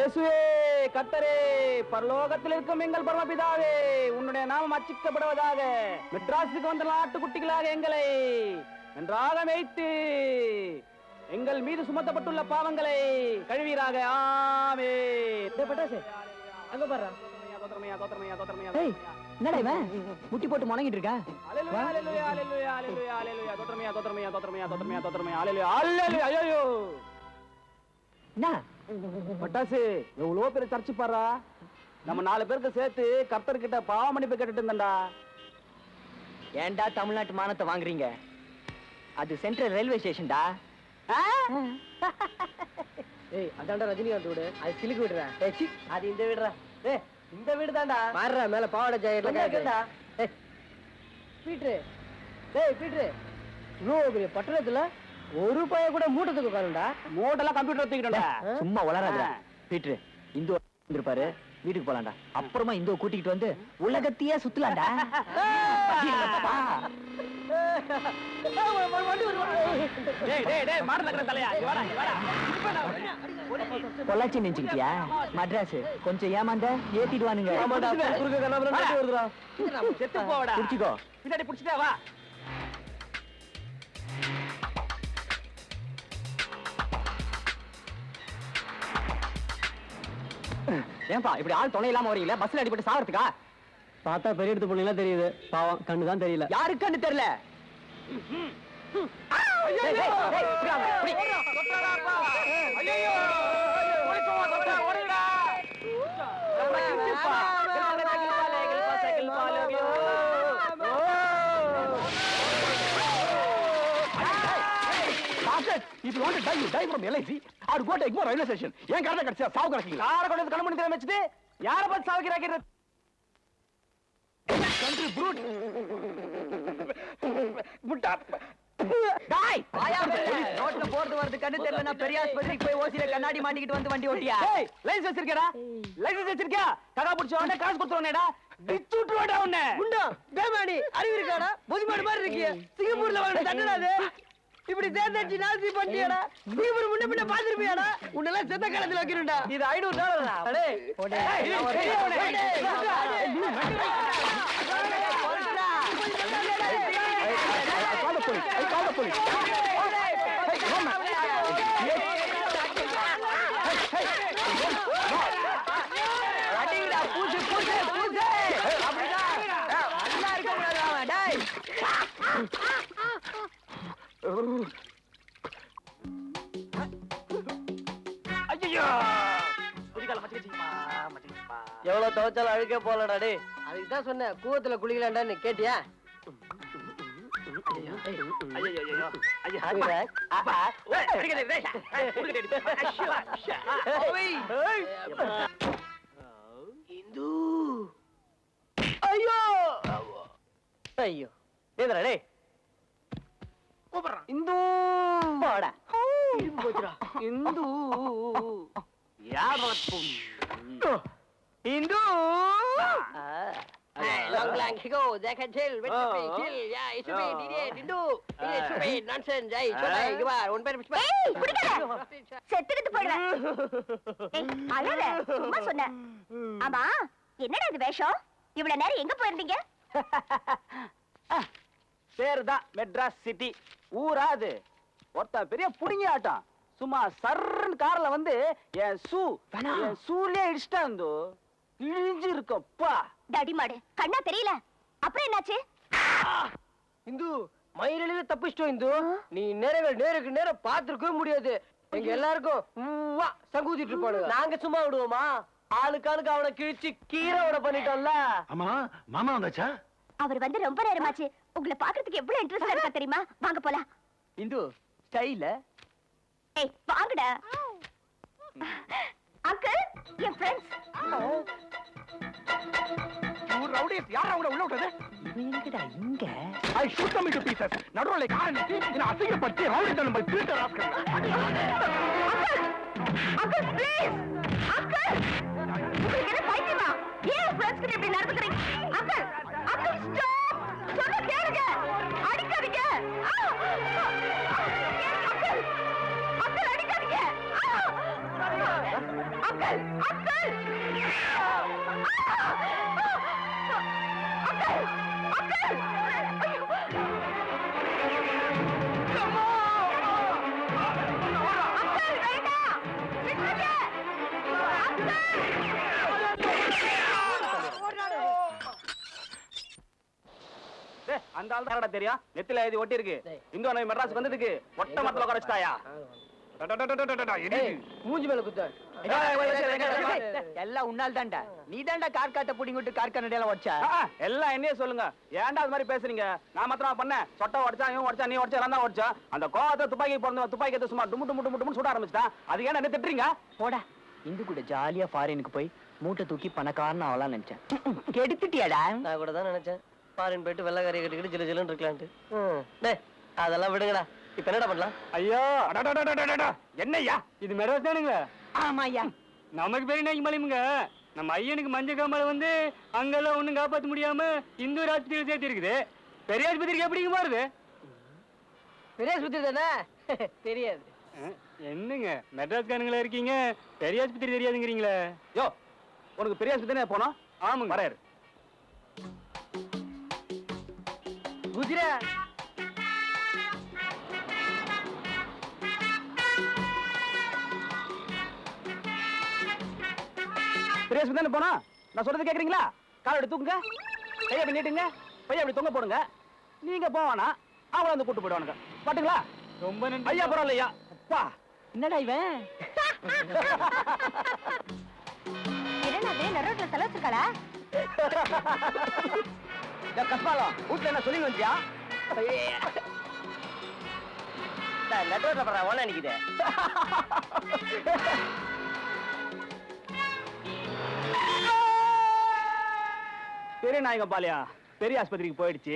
இயேசுவே கர்த்தரே, பரலோகத்தில் இருக்கும் எங்கள் பரமபிதாவே, உன்னுடைய நாமம் அர்ச்சிக்கப்படுவதாக. மெட்ராஸுக்கு வந்த நாட்டுக்குட்டிகளாக எங்களை நன்றாக மேய்த்து எங்கள் மீது சுமத்தப்பட்டுள்ள பாவங்களை கழுவீராக. ஆமென். அங்க பாரு. என்னடா இவன் முட்டி போட்டு முணங்கிட்டு இருக்கா? அல்லேலூயா அல்லேலூயா அல்லேலூயா அல்லேலூயா அல்லேலூயா. தோத்திரமையா தோத்திரமையா தோத்திரமையா தோத்திரமையா தோத்திரமையா. அல்லேலூயா அல்லேலூயா. ஐயோ என்ன பட்டாசு, எவ்வளோ பேர் சர்ச்சு பாடுறா. நம்ம 4 பேருக்கு சேர்த்து கர்த்தர்கிட்ட பாவ மன்னிப்பு கேட்டுட்டு இருந்தேன்டா. ஏன்டா தமிழ்நாட்டு மானத்தை வாங்குறீங்க? அது சென்ட்ரல் ரயில்வே ஸ்டேஷன்டா. ஏய் அதான்டா ரஜினிகாந்த் வீடு, அது சிலுக்கு விடுறா. அது இந்த வீடுடா. இந்த வீடு தான்டா. மாறுறா மேல பாவாடை ஜாக்கெட்ல கேட்டா. பீட்ரு, டேய் பீட்ரு, இவ்வளவு பெரிய பட்டணத்துல ஒரு பைய கூட மூட்டத்துக்கு உட்காருண்டா. மூட்டெல்லாம் கம்ப்யூட்டர் தூக்கிட்டோம்டா. சும்மா வளராத பீட்ரு. இந்து இருப்பாரு, வீட்டுக்கு போலாம்டா. அப்புறமா இந்து கூட்டிக்கிட்டு வந்து உலகத்தையே சுத்தலாம்டா. பொள்ளாச்சி நினைச்சுக்கிட்டியா? மட்ராஸ் கொஞ்சம் ஏமாந்த ஏத்திடுவானுங்க. செத்து போடா. குடிச்சிக்கோ. பின்னாடி புடிச்சிட்டே வா. ஏன்பா இப்படி ஆள் துணை இல்லாம வரீங்களா? பஸ்ல அடிபட்டு சாகிறதுக்கா? பார்த்தா பெரிய எடுத்து பொண்ணுலாம் தெரியுது, பாவம் கண்ணு தான் தெரியல. யாருக்கு கண்ணு தெரியல? If you want to die, you die from LIC or go to Egmore railway station. ஏன் காரணம் கட்சியா சாவு கறக்கீங்க? கார கொண்டு வந்து கண்ணு தெரியாம வச்சிட்டு யாரை பார்த்து சாவு கறக்கீங்க? Country fruit. முட்டா. டாய் வாயா ரோட்ல போறது வரது கண்ணு தெரியலனா பெரிய ஆஸ்பத்திரிக்கு போய் ஓசில கண்ணாடி மாட்டிக்கிட்டு வந்து வண்டி ஓட்டியா? ஏய் லைசென்ஸ் வச்சிருக்கடா? லைசென்ஸ் வச்சிருக்கியா? ககா புடிச்சவனே காசு கொடுத்துறனேடா. டிச்சுட்டு வாடா உன்னை. முண்டா பேமாடி அறிவு இருக்காடா? புதுமாடு மாதிரி இருக்கியே. சிங்கப்பூர்ல வாங்க தண்டடா அது. இப்படி சேர்ந்தாச்சு நாசி பண்ணியாடா. நீ ஒரு முன்ன பின்ன பாத்துருப்பியாடா? உன்னெல்லாம் செத்த காலத்துல வைக்கணும்டா. இது $500 டேய். எவ்வளவு துவைச்சாலும் அழுக்கே போலடா டே. அதுக்கு தான் சொன்னேன் கூவத்துல குளிக்கலாண்டான்னு. கேட்டியா? இந்து ஐயோ ஐயோ ஏதா டே இந்து போடா. போச்சுடா. இந்து யாரா Hindu long blank go they can tell when to be chill yeah it should be did do it should be nonsense hey should I give out one pair ஏய் குடிக்கல செத்துக்கிட்டு போடுறேன். ஏய் அழல சும்மா சொன்னேன். ஆமா என்னடா இது வேஷம்? இவ்வளவு நேரம் எங்க போயிருந்தீங்க? பேருதான் மெட்ராஸ் சிட்டி. ஊராது ஒருத்த பெரிய புடிங்கி ஆட்டம். சும்மா சர்ன்னு கார்ல வந்து என் சூலே இடிச்சிட்டா இருந்து இழிஞ்சு இருக்கப்பா. டாடி மாடு கண்ணா தெரியல. அப்புறம் என்னாச்சு? இந்து மயிரில தப்பிச்சிட்டோம். இந்து நீ நேருக்கு நேரம் பாத்துருக்கவே முடியாது. எங்க எல்லாருக்கும் சங்கூதிட்டு இருப்பானுங்க. நாங்க சும்மா விடுவோமா? ஆளுக்காளுக்கு அவனை கிழிச்சு கீரை பண்ணிட்டோம்ல. ஆமா மாமா வந்தாச்சா? அவர் வந்து ரொம்ப நேரமாச்சு. உங்களை பாக்குறதுக்கு எவ்வளவு இன்ட்ரெஸ்டா இருக்கா தெரியுமா? வாங்க போலாம். இந்து ஸ்டைல. ஏய் வாங்கடா. Uncle N friends. You rowdies யாரா உள்ள விட்டது? இவங்கடா இங்க. ஐ ஷூட் them into pieces. நடுவுல கார் நிறுத்தி என்ன அசிங்கப்படுத்தி ரவுடி தனம் போய் Peter Oscar. Uncle please. Uncle உங்களுக்கு என்ன பைத்தியமா? ஏன் ஃப்ரெண்ட்ஸ் கிட்ட இப்படி நடந்துக்கிறீங்க? Uncle stop. சொல்ல கேளுங்க. அடிக்காதீங்க. அங்கிள் அடிக்காதீங்க. அங்கிள் அந்த ஆள் தான் தெரியும். நெத்தில எழுதி ஒட்டி இருக்கு. இந்து அண்ணன் மெட்ராஸ்க்கு வந்ததுக்கு ஒட்ட மரத்துல உட்கார வச்சுட்டாயா? மூஞ்சி மேல குத்த. எல்லாம் உன்னால் தான்டா. நீ தான்டா கார் காட்ட புடிங்கிட்டு கார் கண்ணடியில உடைச்சா. எல்லாம் என்னையே சொல்லுங்க. ஏன்டா அது மாதிரி பேசுறீங்க? நான் மாத்திரம் பண்ணேன். சொட்டை உடைச்சா, இவன் உடைச்சா, நீ உடைச்சா, எல்லாம் தான் உடைச்சா. அந்த கோவத்தை துப்பாக்கி பிறந்த துப்பாக்கி எடுத்து சும்மா டுமு டுமு டுமு சுட ஆரம்பிச்சிட்டான். அது ஏன் என்ன திட்டுறீங்க? போடா. இந்து கூட ஜாலியா ஃபாரினுக்கு போய் மூட்டை தூக்கி பணக்காரன் ஆகலாம்னு நினைச்சேன். கெடுத்துட்டியாடா? நான் கூட தான் நினைச்சேன் ஃபாரின் போயிட்டு வெள்ளக்காரியை கட்டிக்கிட்டு ஜிலு ஜிலுன்னு இருக்கலான்ட்டு. டேய் அதெல்லாம் விடுங்கடா. இப்ப என்னடா பண்ணலாம்? ஐயோ என்னய்யா இது மெட்ராஸ் தானுங்க? ஆமா ஐயா. நமக்கு பெரிய நாய்க்கு மலைமுங்க. நம்ம ஐயனுக்கு மஞ்சள் காமால வந்து அங்கெல்லாம் ஒண்ணும் காப்பாற்ற முடியாம இந்து ஆஸ்பத்திரியில் சேர்த்து இருக்குது. பெரிய ஆஸ்பத்திரிக்கு எப்படிங்க மாறுது? பெரிய ஆஸ்பத்திரி தானே? தெரியாது. என்னங்க மெட்ராஸ்காரங்களா இருக்கீங்க, பெரிய ஆஸ்பத்திரி தெரியாதுங்கிறீங்களே? யோ உனக்கு பெரிய ஆஸ்பத்திரி போனோம். ஆமாங்க வரையாரு குதிரை பெரிய ஆஸ்பத்திரி போனா நான் சொல்றது கேக்குறீங்களா? கால் எடுத்து தூக்குங்க, கையை அப்படி நீட்டுங்க, பையன் அப்படி தொங்க போடுங்க. நீங்க போவானா அவங்கள வந்து கூட்டு போயிடுவானுங்க. பாட்டுங்களா? ரொம்ப நன்றி ஐயா. பரவாயில்லையா? அப்பா என்னடா இவன்? என்னது நரோட்ல தலை வச்சிருக்காளா? கஷ்மாலம் வீட்டுல என்ன சொல்லி வந்தியா? நெட்வொர்க்ல பண்ற ஒண்ணு நிக்குது. பெரிய நாயகம் பாலியா பெரிய ஆஸ்பத்திரிக்கு போயிடுச்சு.